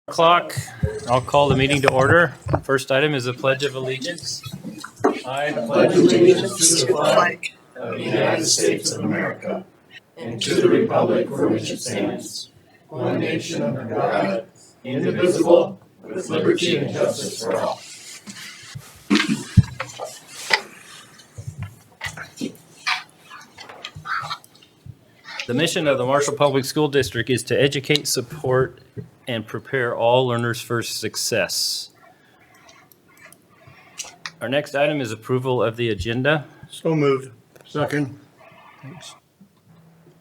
O'clock. I'll call the meeting to order. First item is a pledge of allegiance. I pledge allegiance to the flag of the United States of America and to the republic for which it stands, one nation under God, indivisible, with liberty and justice for all. The mission of the Marshall Public School District is to educate, support, and prepare all learners for success. Our next item is approval of the agenda. So moved. Second.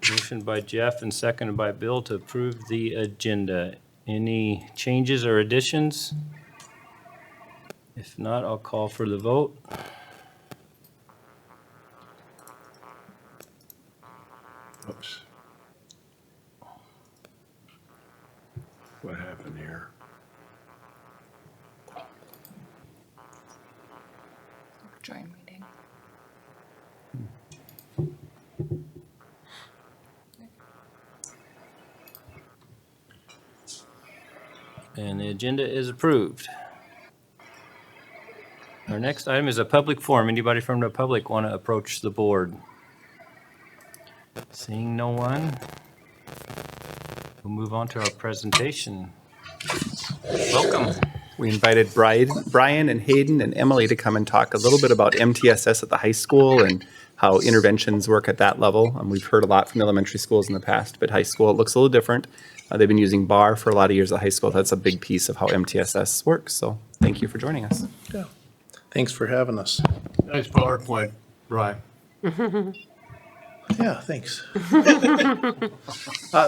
Motion by Jeff and seconded by Bill to approve the agenda. Any changes or additions? If not, I'll call for the vote. Oops. What happened here? Join meeting. And the agenda is approved. Our next item is a public forum. Anybody from the public want to approach the board? Seeing no one, we'll move on to our presentation. Welcome. We invited Brian and Hayden and Emily to come and talk a little bit about MTSS at the high school and how interventions work at that level. We've heard a lot from elementary schools in the past, but high school, it looks a little different. They've been using BAR for a lot of years at high school. That's a big piece of how MTSS works. So thank you for joining us. Yeah. Thanks for having us. Nice PowerPoint, Brian. Yeah, thanks.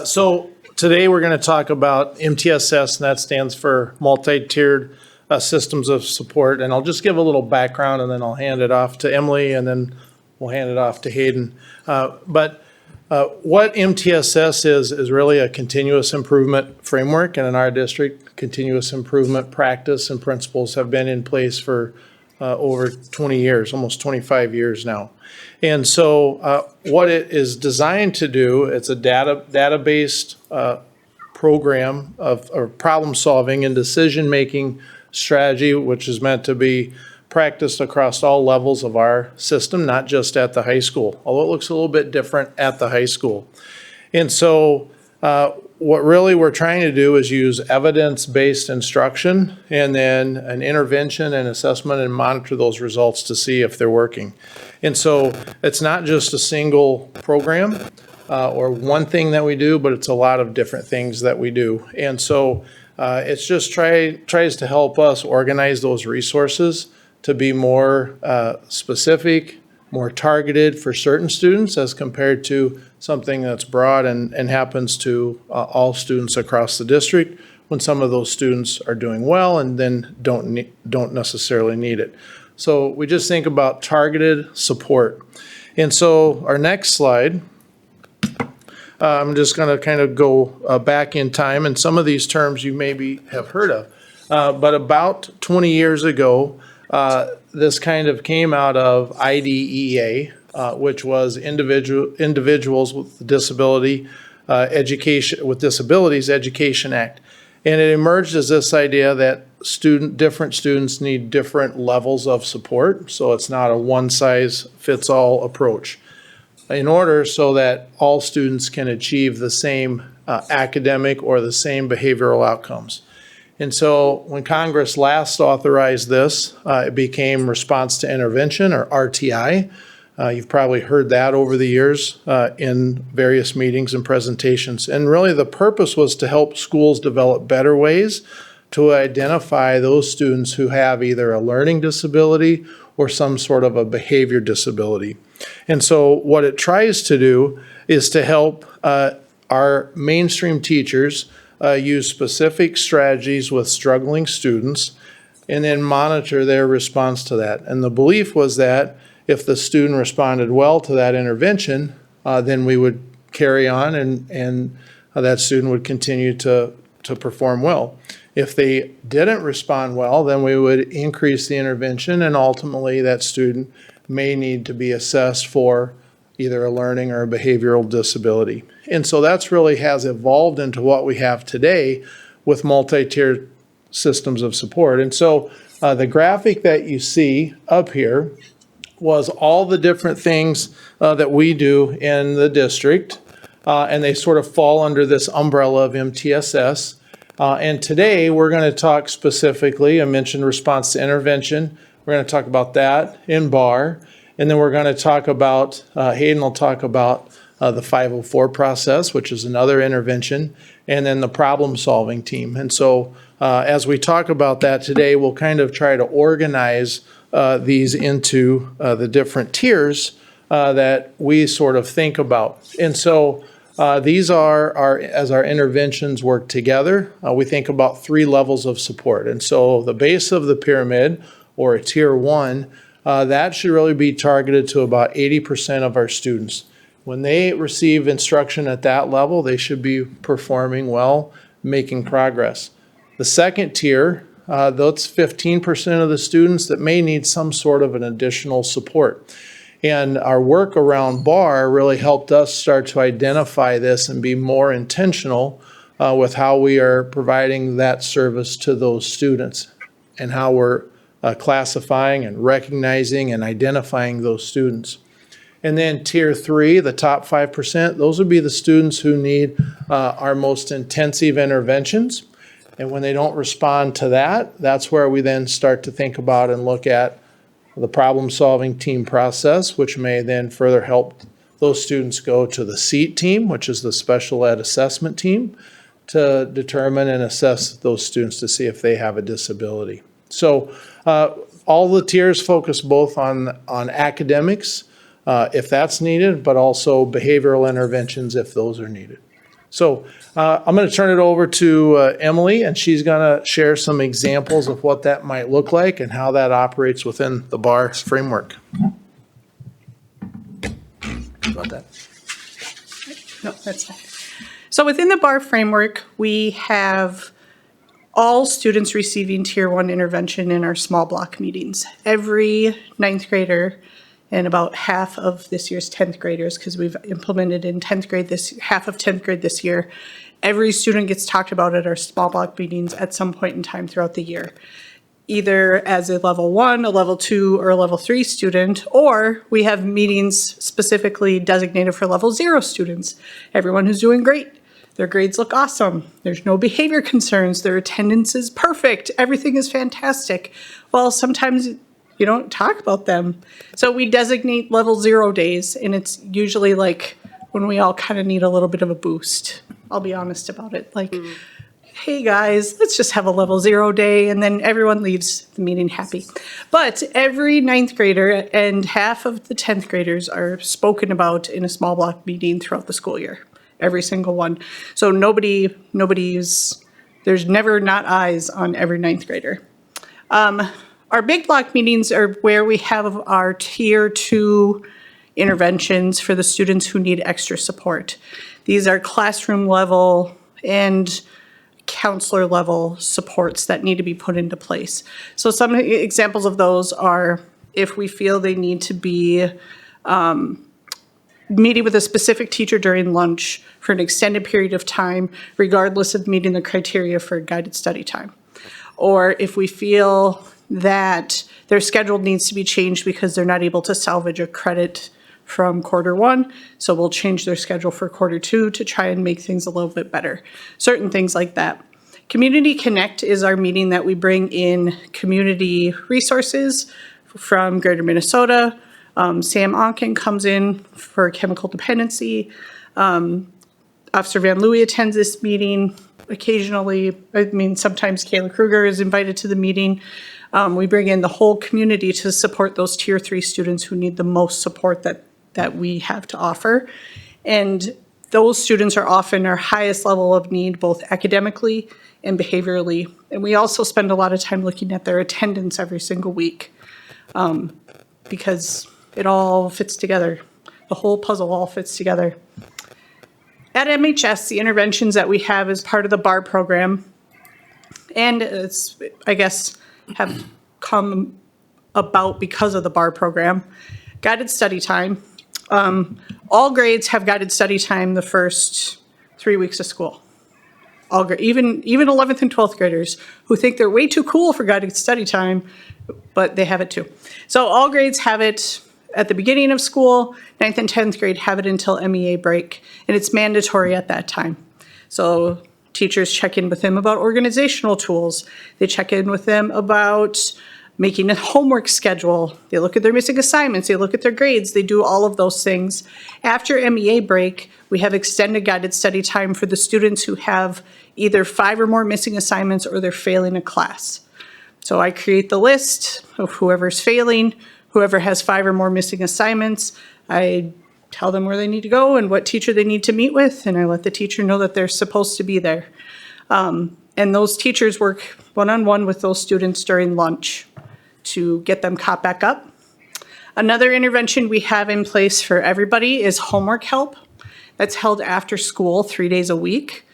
So today we're going to talk about MTSS, and that stands for Multi-Tiered Systems of Support. And I'll just give a little background, and then I'll hand it off to Emily, and then we'll hand it off to Hayden. But what MTSS is really a continuous improvement framework, and in our district, continuous improvement practice and principles have been in place for over 20 years, almost 25 years now. And so what it is designed to do, it's a data-based program of problem solving and decision-making strategy, which is meant to be practiced across all levels of our system, not just at the high school, although it looks a little bit different at the high school. And so what really we're trying to do is use evidence-based instruction and then an intervention and assessment and monitor those results to see if they're working. And so it's not just a single program or one thing that we do, but it's a lot of different things that we do. And so it's just tries to help us organize those resources to be more specific, more targeted for certain students as compared to something that's broad and happens to all students across the district when some of those students are doing well and then don't necessarily need it. So we just think about targeted support. And so our next slide, I'm just going to kind of go back in time, and some of these terms you maybe have heard of. But about 20 years ago, this kind of came out of IDEA, which was Individuals with Disabilities Education Act. And it emerged as this idea that different students need different levels of support. So it's not a one-size-fits-all approach. In order so that all students can achieve the same academic or the same behavioral outcomes. And so when Congress last authorized this, it became Response to Intervention, or RTI. You've probably heard that over the years in various meetings and presentations. And really the purpose was to help schools develop better ways to identify those students who have either a learning disability or some sort of a behavior disability. And so what it tries to do is to help our mainstream teachers use specific strategies with struggling students and then monitor their response to that. And the belief was that if the student responded well to that intervention, then we would carry on and that student would continue to perform well. If they didn't respond well, then we would increase the intervention, and ultimately that student may need to be assessed for either a learning or a behavioral disability. And so that's really has evolved into what we have today, with multi-tiered systems of support. And so the graphic that you see up here was all the different things that we do in the district, and they sort of fall under this umbrella of MTSS. And today, we're going to talk specifically, I mentioned response to intervention. We're going to talk about that in BAR. And then we're going to talk about, Hayden will talk about the 504 process, which is another intervention, and then the problem-solving team. And so as we talk about that today, we'll kind of try to organize these into the different tiers that we sort of think about. And so these are as our interventions work together, we think about 3 levels of support. And so the base of the pyramid, or a tier 1, that should really be targeted to about 80% of our students. When they receive instruction at that level, they should be performing well, making progress. The second tier, that's 15% of the students that may need some sort of an additional support. And our work around BAR really helped us start to identify this and be more intentional with how we are providing that service to those students and how we're classifying and recognizing and identifying those students. And then tier 3, the top 5%, those would be the students who need our most intensive interventions. And when they don't respond to that, that's where we then start to think about and look at the problem-solving team process, which may then further help those students go to the SEAT team, which is the special ed assessment team, to determine and assess those students to see if they have a disability. So all the tiers focus both on academics, if that's needed, but also behavioral interventions if those are needed. So I'm going to turn it over to Emily, and she's going to share some examples of what that might look like and how that operates within the BAR framework. About that. No, that's fine. So within the BAR framework, we have all students receiving Tier 1 intervention in our small block meetings. Every 9th grader and about half of this year's 10th graders, because we've implemented in 10th grade half of 10th grade this year, every student gets talked about at our small block meetings at some point in time throughout the year, either as a level 1, a level 2, or a level 3 student, or we have meetings specifically designated for level 0 students. Everyone who's doing great. Their grades look awesome. There's no behavior concerns. Their attendance is perfect. Everything is fantastic. Well, sometimes you don't talk about them. So we designate level 0 days, and it's usually like when we all kind of need a little bit of a boost. I'll be honest about it. Like, hey guys, let's just have a level 0 day, and then everyone leaves the meeting happy. But every 9th grader and half of the 10th graders are spoken about in a small block meeting throughout the school year. Every single one. So there's never not eyes on every 9th grader. Our big block meetings are where we have our tier 2 interventions for the students who need extra support. These are classroom level and counselor level supports that need to be put into place. So some examples of those are if we feel they need to be meeting with a specific teacher during lunch for an extended period of time, regardless of meeting the criteria for guided study time. Or if we feel that their schedule needs to be changed because they're not able to salvage a credit from quarter 1, so we'll change their schedule for quarter 2 to try and make things a little bit better. Certain things like that. Community Connect is our meeting that we bring in community resources from Greater Minnesota. Sam Onken comes in for chemical dependency. Officer Van Louie attends this meeting occasionally. Sometimes Kayla Kruger is invited to the meeting. We bring in the whole community to support those tier 3 students who need the most support that we have to offer. And those students are often our highest level of need, both academically and behaviorally. And we also spend a lot of time looking at their attendance every single week because it all fits together. The whole puzzle all fits together. At MHS, the interventions that we have as part of the BAR program, and have come about because of the BAR program, guided study time. All grades have guided study time the first 3 weeks of school. even 11th and 12th graders who think they're way too cool for guided study time, but they have it too. So all grades have it at the beginning of school. 9th and 10th grade have it until MEA break, and it's mandatory at that time. So teachers check in with them about organizational tools. They check in with them about making a homework schedule. They look at their missing assignments. They look at their grades. They do all of those things. After MEA break, we have extended guided study time for the students who have either 5 or more missing assignments or they're failing a class. So I create the list of whoever's failing, whoever has 5 or more missing assignments. I tell them where they need to go and what teacher they need to meet with, and I let the teacher know that they're supposed to be there. And those teachers work one-on-one with those students during lunch to get them caught back up. Another intervention we have in place for everybody is homework help. That's held after school 3 days a week,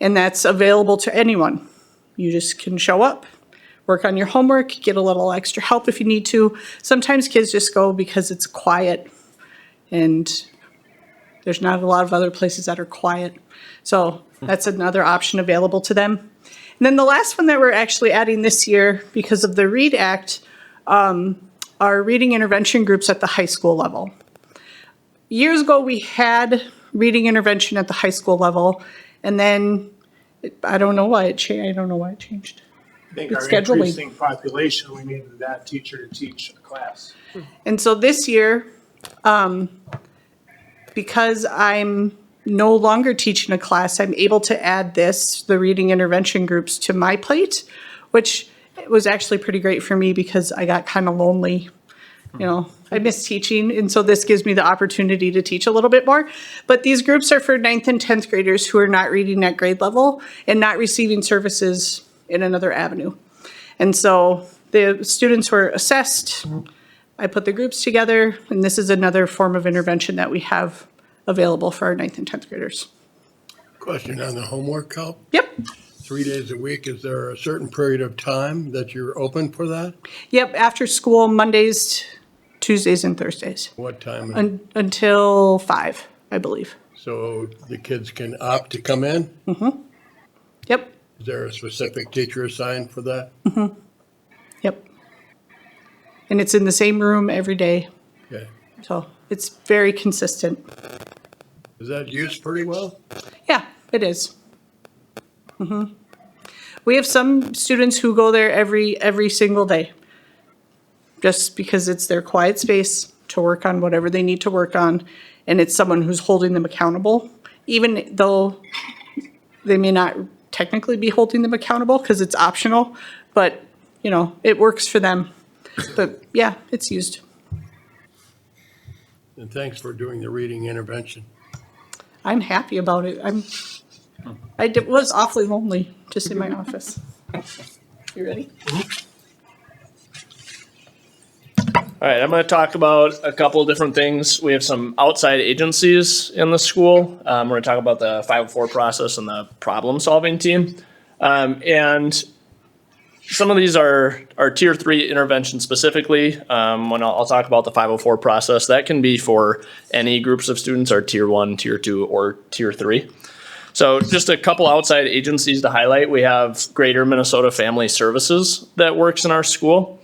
and that's available to anyone. You just can show up, work on your homework, get a little extra help if you need to. Sometimes kids just go because it's quiet and there's not a lot of other places that are quiet. So that's another option available to them. And then the last one that we're actually adding this year because of the READ Act are reading intervention groups at the high school level. Years ago, we had reading intervention at the high school level, and then I don't know why it changed. I think It's our scheduling. increasing population, we needed that teacher to teach a class. And so this year, because I'm no longer teaching a class, I'm able to add the reading intervention groups to my plate, which was actually pretty great for me because I got kind of lonely. You know, I miss teaching, and so this gives me the opportunity to teach a little bit more. But these groups are for 9th and 10th graders who are not reading at grade level and not receiving services in another avenue. And so the students were assessed. I put the groups together, and this is another form of intervention that we have available for our 9th and 10th graders. Question on the homework help. Yep. 3 days a week, is there a certain period of time that you're open for that? Yep, after school, Mondays, Tuesdays, and Thursdays, What time? until 5, I believe. So the kids can opt to come in? Yep, Is there a specific teacher assigned for that? yep. And it's in the same room every day, Okay. so it's very consistent. Is that used pretty well? Yeah, it is. We have some students who go there every single day, just because it's their quiet space to work on whatever they need to work on, and it's someone who's holding them accountable, even though they may not technically be holding them accountable because it's optional, but, you know, it works for them. But yeah, it's used. And thanks for doing the reading intervention. I'm happy about it. Was awfully lonely just in my office. You ready? All right, I'm going to talk about a couple of different things. We have some outside agencies in the school. We're going to talk about the 504 process and the problem-solving team. And some of these are Tier 3 intervention specifically. When I'll talk about the 504 process, that can be for any groups of students, or Tier 1, Tier 2, or Tier 3. So just a couple outside agencies to highlight. We have Greater Minnesota Family Services that works in our school.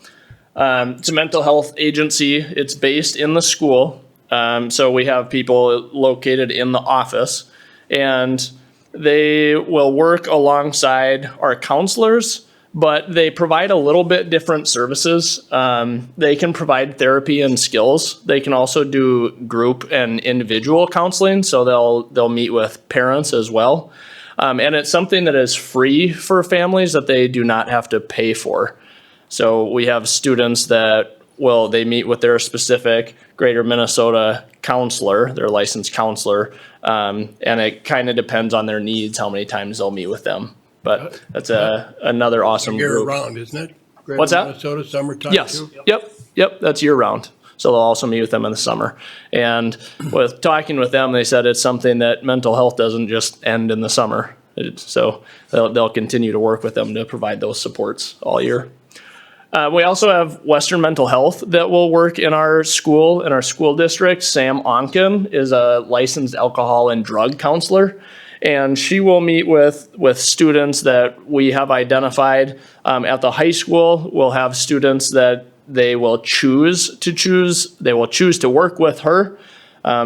It's a mental health agency. It's based in the school. So we have people located in the office, and they will work alongside our counselors, but they provide a little bit different services. They can provide therapy and skills. They can also do group and individual counseling, so they'll meet with parents as well. And it's something that is free for families that they do not have to pay for. So we have students that they meet with their specific Greater Minnesota counselor, their licensed counselor, and it kind of depends on their needs how many times they'll meet with them. But that's another awesome Year group. round, isn't it? Greater What's that? Minnesota, summertime Yes. too? Yep. That's year round. So they'll also meet with them in the summer. And with talking with them, they said it's something that mental health doesn't just end in the summer. So they'll continue to work with them to provide those supports all year. We also have Western Mental Health that will work in our school district. Sam Onken is a licensed alcohol and drug counselor. And she will meet with students that we have identified. At the high school, we'll have students that they will choose to work with her.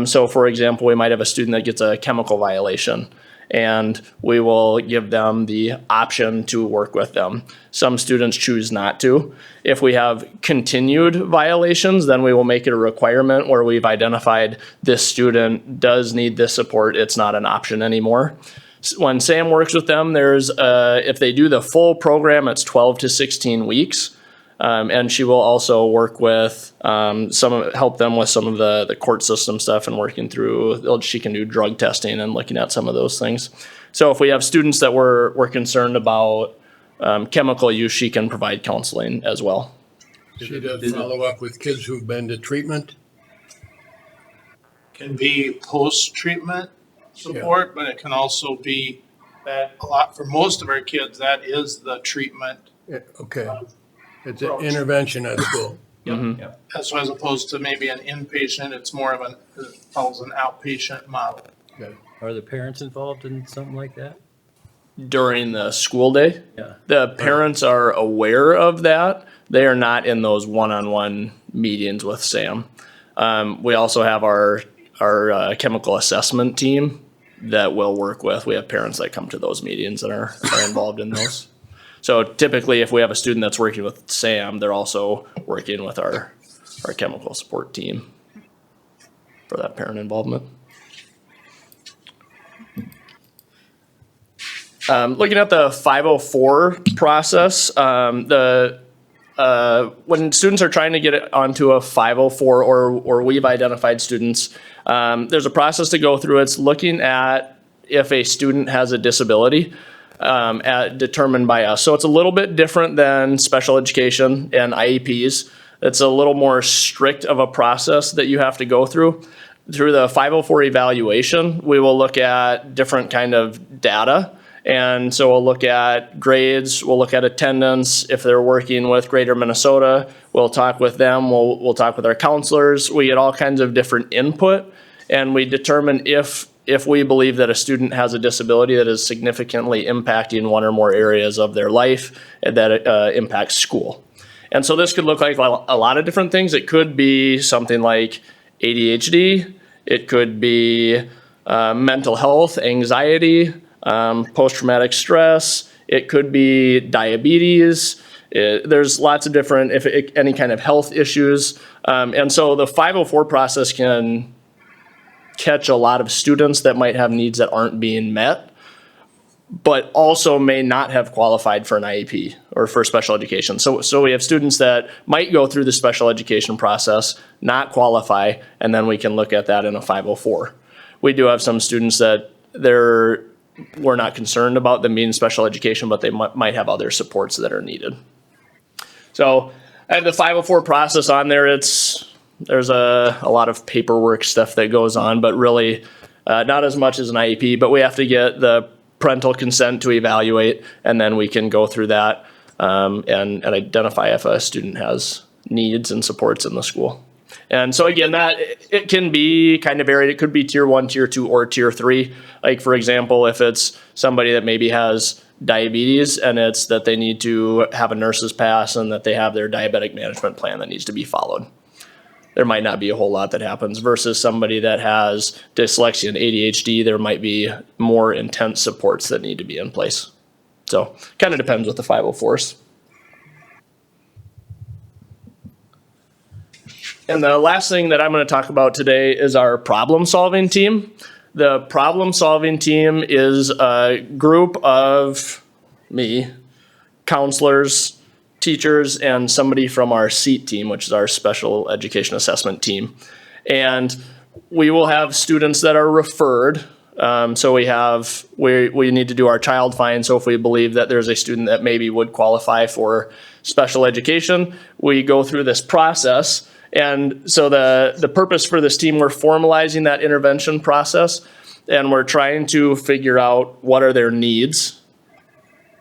So for example, we might have a student that gets a chemical violation, and we will give them the option to work with them. Some students choose not to. If we have continued violations, then we will make it a requirement where we've identified this student does need this support. It's not an option anymore. When Sam works with them, if they do the full program, it's 12 to 16 weeks. And she will also work with help them with some of the court system stuff and working through, she can do drug testing and looking at some of those things. So if we have students that we're concerned about chemical use, she can provide counseling as well. She does follow up with kids who've been to treatment. Can be post-treatment support, but it can also be that a lot, for most of our kids, that is the treatment. Yeah, okay. It's an intervention at school. As opposed to maybe an inpatient, it's more of an outpatient model. Okay. Are the parents involved in something like that? During the school day, Yeah. the parents are aware of that. They are not in those one-on-one meetings with Sam. We also have our chemical assessment team that we'll work with. We have parents that come to those meetings and are involved in those. So typically, if we have a student that's working with Sam, they're also working with our chemical support team for that parent involvement. Looking at the 504 process, when students are trying to get onto a 504 or we've identified students, there's a process to go through. It's looking at if a student has a disability. Determined by us. So it's a little bit different than special education and IEPs. It's a little more strict of a process that you have to go through. Through the 504 evaluation, we will look at different kind of data. And so we'll look at grades, we'll look at attendance. If they're working with Greater Minnesota, we'll talk with them, we'll talk with our counselors. We get all kinds of different input, and we determine if we believe that a student has a disability that is significantly impacting one or more areas of their life that impacts school. And so this could look like a lot of different things. It could be something like ADHD. It could be mental health, anxiety, post-traumatic stress. It could be diabetes. There's lots of different, any kind of health issues. And so the 504 process can catch a lot of students that might have needs that aren't being met, but also may not have qualified for an IEP or for special education. So we have students that might go through the special education process, not qualify, and then we can look at that in a 504. We do have some students that we're not concerned about them being in special education, but they might have other supports that are needed. So I have the 504 process on there. There's a lot of paperwork stuff that goes on, but really not as much as an IEP, but we have to get the parental consent to evaluate, and then we can go through that and identify if a student has needs and supports in the school. And so again, that it can be kind of varied. It could be tier 1, tier 2, or tier 3. Like for example, if it's somebody that maybe has diabetes and it's that they need to have a nurse's pass and that they have their diabetic management plan that needs to be followed. There might not be a whole lot that happens versus somebody that has dyslexia and ADHD. There might be more intense supports that need to be in place. So kind of depends with the 504s. And the last thing that I'm going to talk about today is our problem-solving team. The problem-solving team is a group of counselors, teachers, and somebody from our SEAT team, which is our special education assessment team. And we will have students that are referred. So we need to do our child find. So if we believe that there's a student that maybe would qualify for special education, we go through this process. And so the purpose for this team, we're formalizing that intervention process, and we're trying to figure out what are their needs,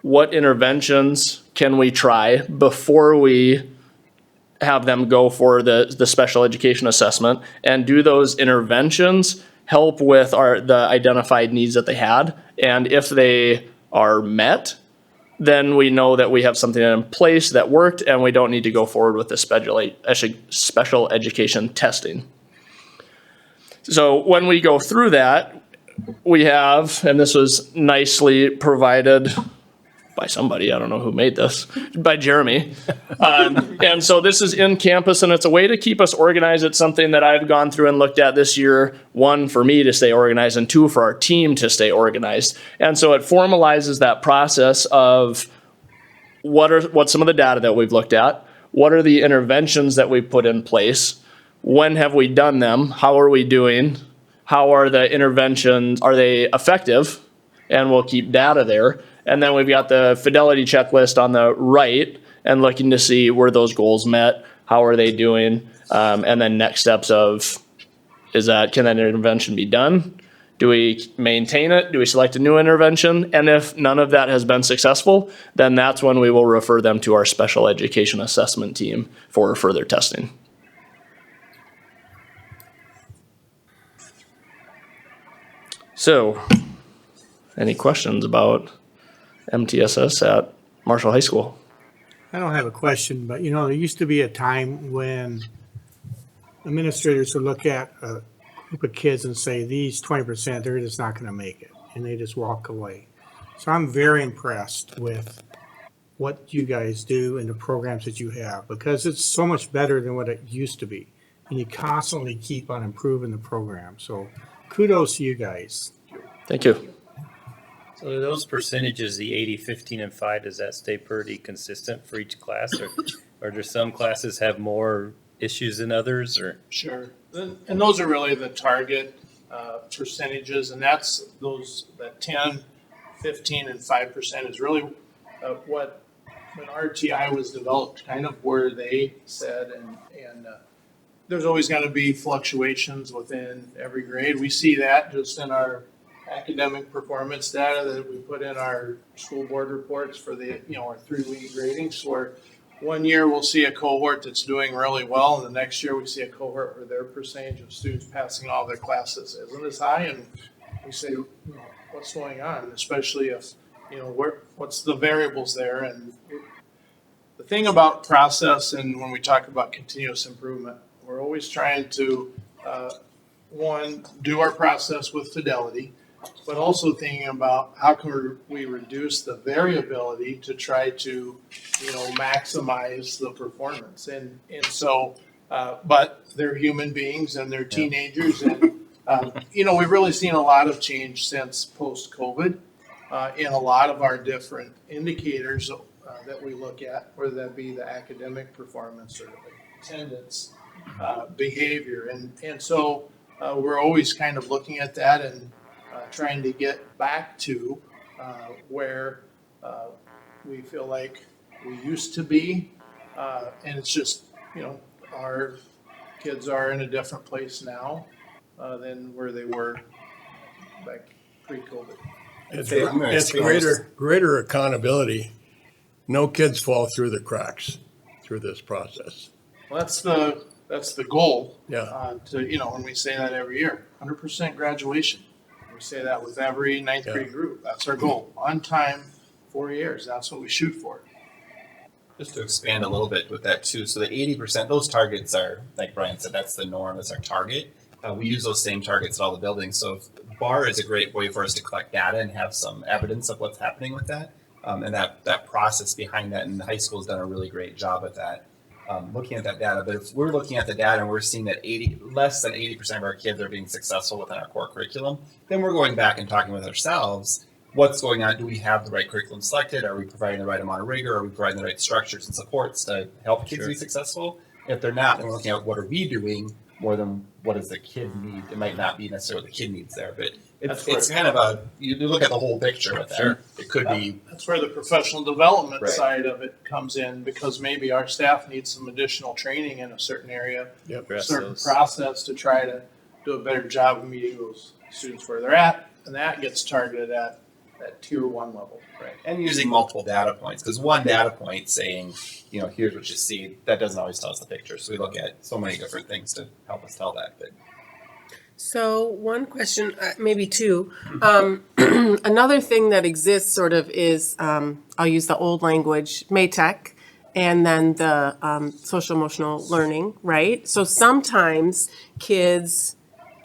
what interventions can we try before we have them go for the special education assessment, and do those interventions help with the identified needs that they had. And if they are met, then we know that we have something in place that worked and we don't need to go forward with the special education testing. So when we go through that, we have, and this was nicely provided by somebody, I don't know who made this, by Jeremy. And so this is in campus, and it's a way to keep us organized. It's something that I've gone through and looked at this year, one, for me to stay organized, and two, for our team to stay organized. And so it formalizes that process of what's some of the data that we've looked at, what are the interventions that we've put in place, when have we done them, how are we doing, how are the interventions, are they effective, and we'll keep data there. And then we've got the fidelity checklist on the right and looking to see were those goals met, how are they doing, and then next steps of can that intervention be done? Do we maintain it? Do we select a new intervention? And if none of that has been successful, then that's when we will refer them to our special education assessment team for further testing. So, any questions about MTSS at Marshall High School? I don't have a question, but there used to be a time when administrators would look at a group of kids and say, these 20%, they're just not going to make it, and they just walk away. So I'm very impressed with what you guys do and the programs that you have, because it's so much better than what it used to be. And you constantly keep on improving the program. So kudos to you guys. Thank you. So those percentages, the 80, 15, and 5, does that stay pretty consistent for each class? Or do some classes have more issues than others? Or Sure. And those are really the target percentages, and that's that 10, 15, and 5% is really what, when RTI was developed, kind of where they said, and there's always going to be fluctuations within every grade. We see that just in our academic performance data that we put in our school board reports for the, our 3-week gradings, where one year we'll see a cohort that's doing really well, and the next year we see a cohort where their percentage of students passing all their classes isn't as high, and we say, what's going on, especially if, what's the variables there. And the thing about process, and when we talk about continuous improvement, we're always trying to, one, do our process with fidelity, but also thinking about how can we reduce the variability to try to, maximize the performance. And so, but they're human beings and they're teenagers, and we've really seen a lot of change since post-COVID in a lot of our different indicators that we look at, whether that be the academic performance or attendance, behavior, and so we're always kind of looking at that and trying to get back to where we feel like we used to be, and it's just our kids are in a different place now than where they were back pre-COVID. It's greater accountability. No kids fall through the cracks through this process. Well, that's the goal. Yeah. When we say that every year, 100% graduation. We say that with every ninth grade group. That's our goal. On time, 4 years. That's what we shoot for. Just to expand a little bit with that too. So the 80%, those targets are, like Brian said, that's the norm, that's our target. We use those same targets at all the buildings. So BAR is a great way for us to collect data and have some evidence of what's happening with that. And that process behind that, and the high school's done a really great job at that, looking at that data. But if we're looking at the data and we're seeing that less than 80% of our kids are being successful within our core curriculum, then we're going back and talking with ourselves, what's going on? Do we have the right curriculum selected? Are we providing the right amount of rigor? Are we providing the right structures and supports to help kids be successful? If they're not, then we're looking at what are we doing more than what does the kid need. It might not be necessarily what the kid needs there, but it's kind of you look at the whole picture with that. Sure. It could be. That's where the professional development Right. side of it comes in, because maybe our staff needs some additional training in a certain area, Yep. a certain process to try to do a better job of meeting those students where they're at, and that gets targeted at that tier 1 level. Right. And using multiple data points, because one data point saying, here's what you see, that doesn't always tell us the picture. So we look at so many different things to help us tell that. But So one question, maybe two. Another thing that exists sort of is, I'll use the old language, MATEC, and then the social emotional learning, right? So sometimes kids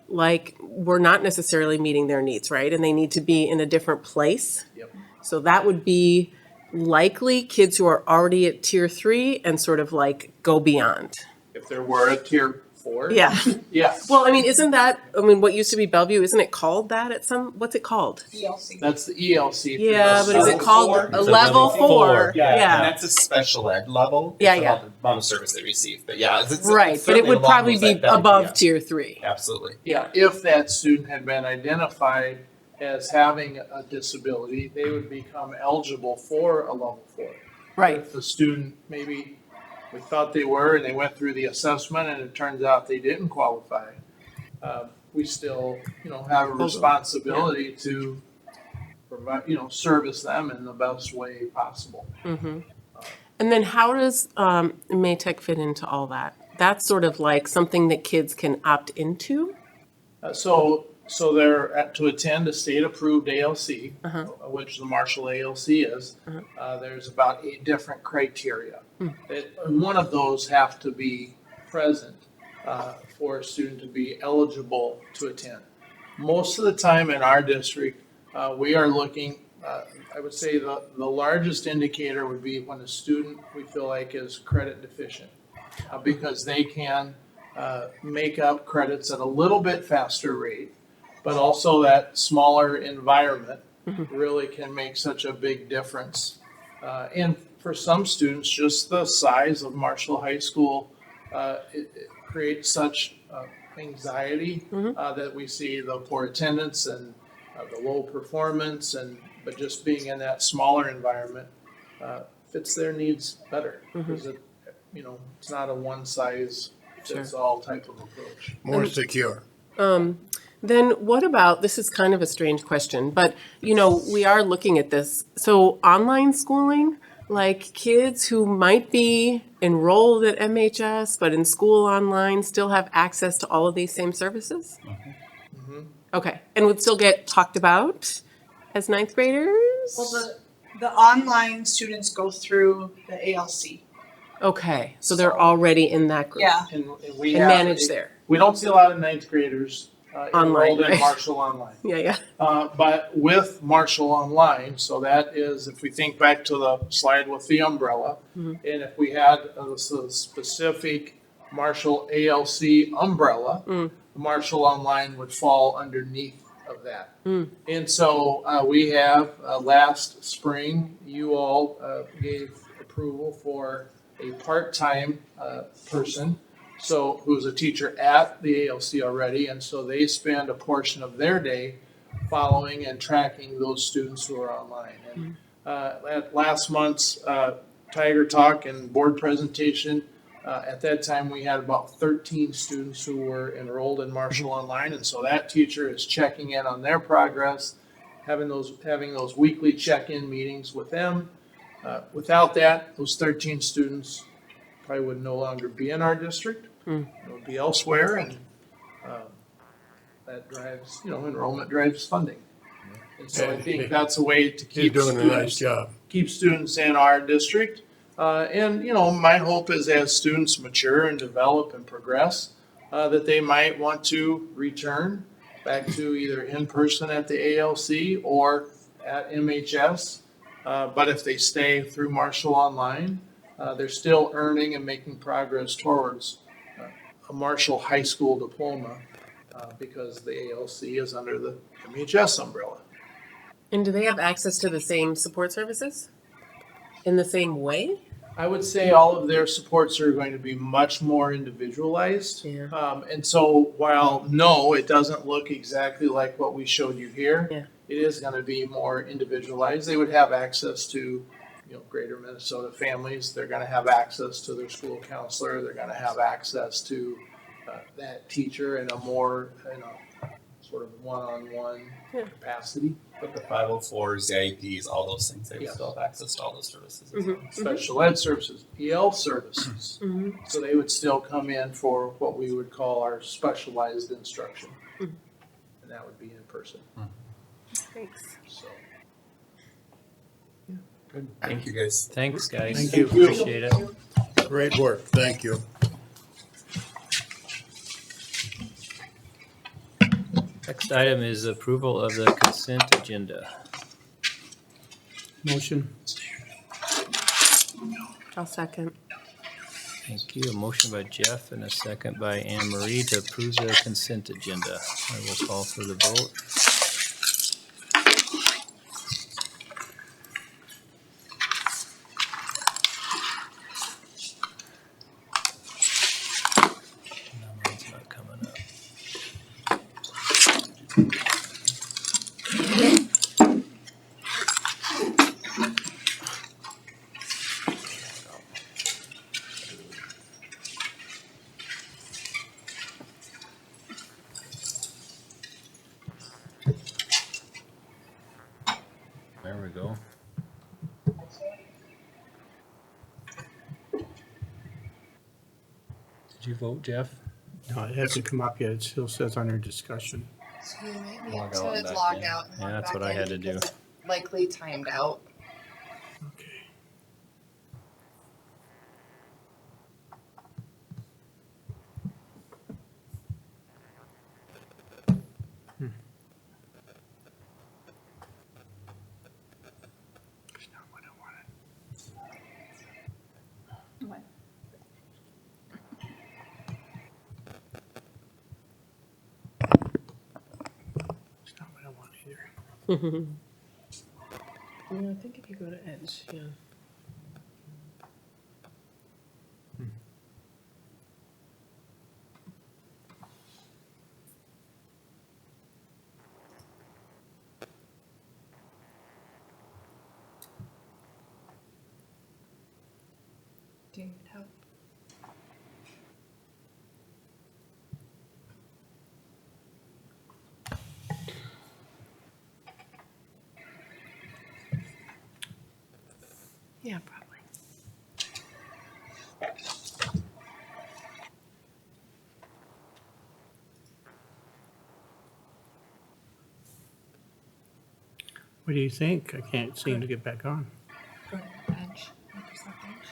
were not necessarily meeting their needs, right? And they need to be in a different place. Yep. So that would be likely kids who are already at tier 3 and sort of go beyond. If there were a tier 4. Yeah. Yes. Well, I mean, what used to be Bellevue, isn't it called that what's it called? That's the ELC. Yeah, but is it Level called four? a It's a level level 4? four. Yeah, and Yeah, that's a special ed level. Yeah, It's yeah. about the amount of service they receive. But yeah, it's right, but it certainly would along probably those be lines, that'd above yeah. tier 3. Absolutely. Yeah, if that student had been identified as having a disability, they would become eligible for a level 4. Right, If the student, maybe we thought they were and they went through the assessment and it turns out they didn't qualify, we still, have a responsibility to provide, service them in the best way possible. and then how does MATEC fit into all that? That's sort of like something that kids can opt into? So they're to attend a state-approved ALC, which the Marshall ALC is. There's about 8 different criteria. And one of those have to be present for a student to be eligible to attend. Most of the time in our district, we are looking, I would say the largest indicator would be when a student we feel like is credit deficient, because they can make up credits at a little bit faster rate, but also that smaller environment really can make such a big difference. And for some students, just the size of Marshall High School, it creates such anxiety that we see the poor attendance and the low performance, but just being in that smaller environment fits their needs better. Because it's not a one size fits all type of approach. More secure. Then what about, this is kind of a strange question, but we are looking at this. So online schooling, like kids who might be enrolled at MHS, but in school online still have access to all of these same services? Okay, and would still get talked about as ninth graders? Well, the online students go through the ALC. Okay, so they're already in that group. Yeah. And we And have, manage there. we don't see a lot of ninth graders Online, enrolled in right? Marshall Online. Yeah. But with Marshall Online, so that is, if we think back to the slide with the umbrella, and if we had a specific Marshall ALC umbrella, Marshall Online would fall underneath of that. And so we have, last spring, you all gave approval for a part-time person, so who's a teacher at the ALC already, and so they spend a portion of their day following and tracking those students who are online. And at last month's Tiger Talk and board presentation, at that time we had about 13 students who were enrolled in Marshall Online, and so that teacher is checking in on their progress, having those weekly check-in meetings with them. Without that, those 13 students probably would no longer be in our district. It would be elsewhere, and that drives, enrollment drives funding. And so I think that's a way to He's keep doing a nice students, job. keep students in our district. And, my hope is as students mature and develop and progress, that they might want to return back to either in person at the ALC or at MHS. But if they stay through Marshall Online, they're still earning and making progress towards a Marshall High School diploma because the ALC is under the MHS umbrella. And do they have access to the same support services in the same way? I would say all of their supports are going to be much more individualized. Yeah. And so while no, it doesn't look exactly like what we showed you here, Yeah. it is going to be more individualized. They would have access to greater Minnesota families. They're going to have access to their school counselor. They're going to have access to that teacher in a more, sort of one-on-one capacity. But the 504s, the IEPs, all those things, they would Yes. still have access to all those services. Special ed services, EL services. So they would still come in for what we would call our specialized instruction. And that would be in person, Thanks. so. Good. Thank you, guys. Thanks, guys. Thank you. Appreciate it. Great work, thank you. Next item is approval of the consent agenda. Motion. I'll second. Thank you. A motion by Jeff and a second by Anne Marie to approve the consent agenda. I will call for the vote. No, mine's not coming up. There we go. Did you vote, Jeff? No, it hasn't come up yet. It still says under discussion. So you might be Log able out and to back log in. out and Yeah, log that's back what I in had to do. because it likely timed out. Okay. It's not what I wanted. It's not what I want either. I think if you go to Edge, yeah. Do you need help? Yeah, probably. What do you think? I can't seem to get back on. Go to Edge, Microsoft Edge.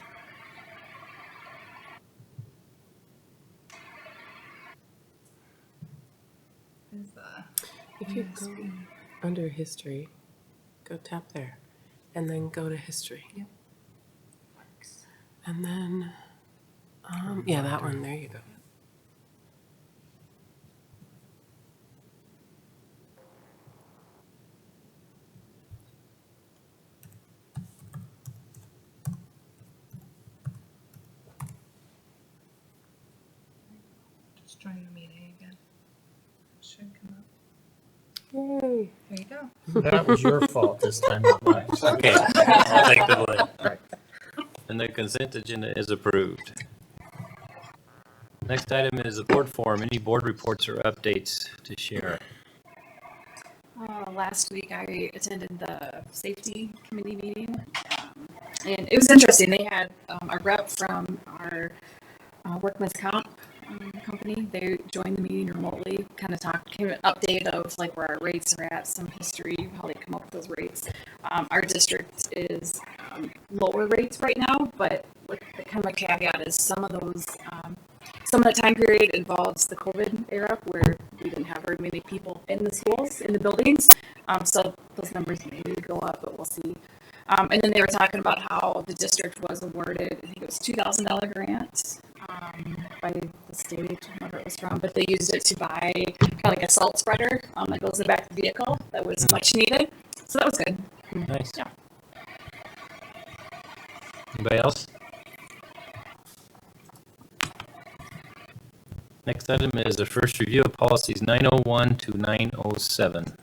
Is If you go under history, go tap there, and then go to history. Yep. And then, yeah, that one, there you go. just join the meeting again. Should come up. Yay. There you go. That was your fault this time, not mine. Okay, I'll take the blame. And the consent agenda is approved. Next item is the board forum. Any board reports or updates to share? Last week I attended the safety committee meeting, and it was interesting. They had a rep from our workman's comp company. They joined the meeting remotely, kind of gave an update of like where our rates are at, some history, how they come up with those rates. Our district is lower rates right now, but with the kind of a caveat is some of those, some of the time period involves the COVID era where we didn't have very many people in the schools, in the buildings. So those numbers may go up, but we'll see. And then they were talking about how the district was awarded, I think it was $2,000 grant by the state, whoever it was from, but they used it to buy kind of like a salt spreader that goes in the back of the vehicle that was much needed. So that was good. Nice. Yeah. Anybody else? Next item is the first review of policies 901 to 907.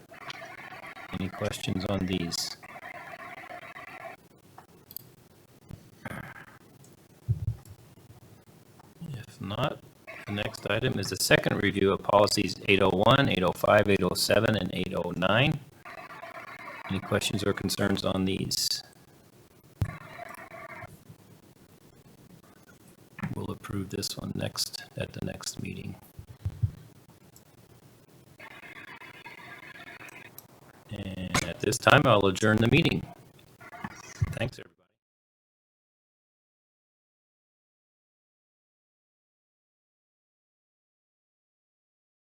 Any questions on these? If not, the next item is the second review of policies 801, 805, 807, and 809. Any questions or concerns on these? We'll approve this one next, at the next meeting. And at this time, I'll adjourn the meeting. Thanks, everybody.